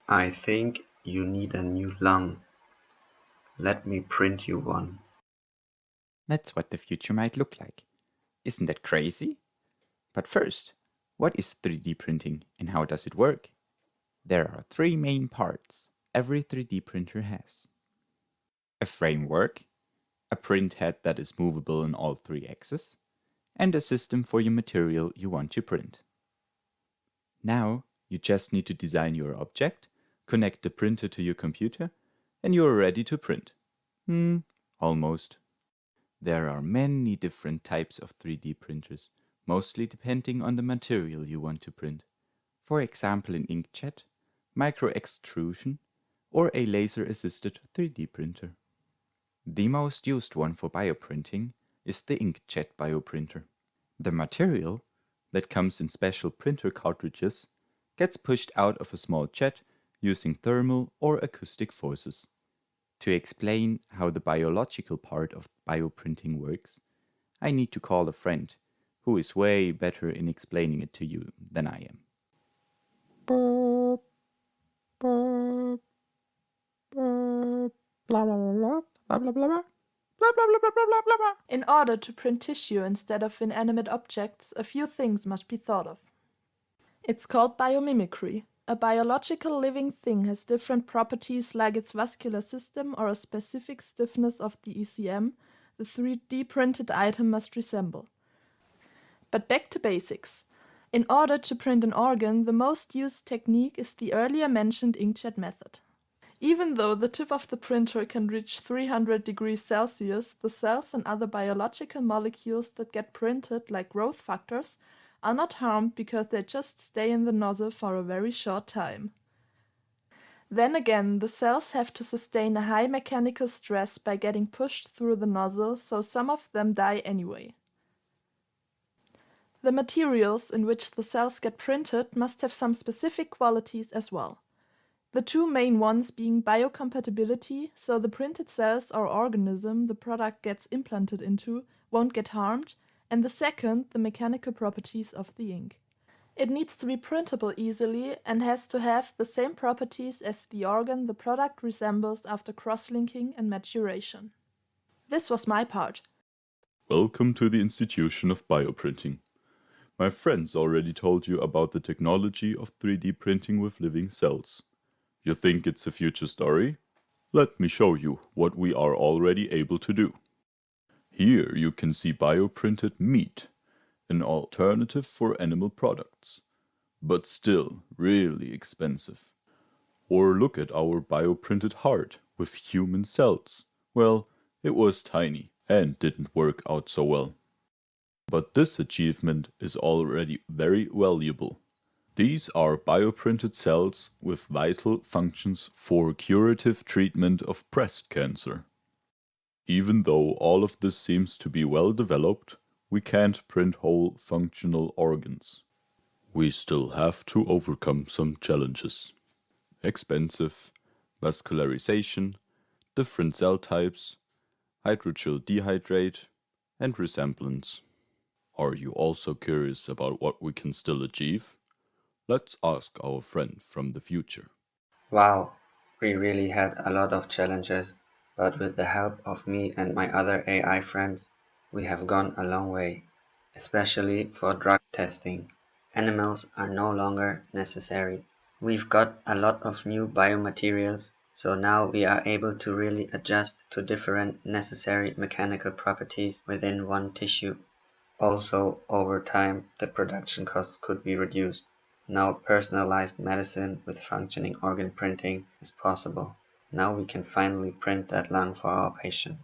I think you need a new lung. Let me print you one. That's what the future might look like. Isn't that crazy? But first, what is 3D printing and how does it work? There are three main parts every 3D printer has: a framework, a printhead that is movable on all three axes, and a system for your material you want to print. Now, you just need to design your object, connect the printer to your computer, and you are ready to print. Almost. There are many different types of 3D printers, mostly depending on the material you want to print. For example, an inkjet, micro extrusion, or a laser-assisted 3D printer. The most used one for bioprinting is the inkjet bioprinter. The material, that comes in special printer cartridges, gets pushed out of a small jet using thermal or acoustic forces. To explain how the biological part of bioprinting works, I need to call a friend who is way better in explaining it to you than I am. Burp, burp, burp, blah blah blah blah blah blah blah. Blah, blah, blah, blah, blah, blah, blah, blah. In order to print tissue instead of inanimate objects, a few things must be thought of. It's called biomimicry. A biological living thing has different properties like its vascular system or a specific stiffness of the ECM the 3D printed item must resemble. But back to basics. In order to print an organ, the most used technique is the earlier mentioned inkjet method. Even though the tip of the printer can reach 300 degrees Celsius, the cells and other biological molecules that get printed, like growth factors, are not harmed because they just stay in the nozzle for a very short time. Then again, the cells have to sustain a high mechanical stress by getting pushed through the nozzle, so some of them die anyway. The materials in which the cells get printed must have some specific qualities as well. The two main ones being biocompatibility, so the printed cells or organism the product gets implanted into won't get harmed, and the second, the mechanical properties of the ink. It needs to be printable easily and has to have the same properties as the organ the product resembles after cross-linking and maturation. This was my part. Welcome to the Institution of Bioprinting. My friends already told you about the technology of 3D printing with living cells. You think it's a future story? Let me show you what we are already able to do. Here you can see bioprinted meat, an alternative for animal products, but still really expensive. Or look at our bioprinted heart with human cells. Well, it was tiny and didn't work out so well. But this achievement is already very valuable. These are bioprinted cells with vital functions for curative treatment of breast cancer. Even though all of this seems to be well developed, we can't print whole functional organs. We still have to overcome some challenges. Expensive, vascularization, different cell types, hydrogel dehydrate, and resemblance. Are you also curious about what we can still achieve? Let's ask our friend from the future. Wow, we really had a lot of challenges, but with the help of me and my other AI friends, we have gone a long way, especially for drug testing. Animals are no longer necessary. We've got a lot of new biomaterials, so now we are able to really adjust to different necessary mechanical properties within one tissue. Also, over time, the production costs could be reduced. Now personalized medicine with functioning organ printing is possible. Now we can finally print that lung for our patient.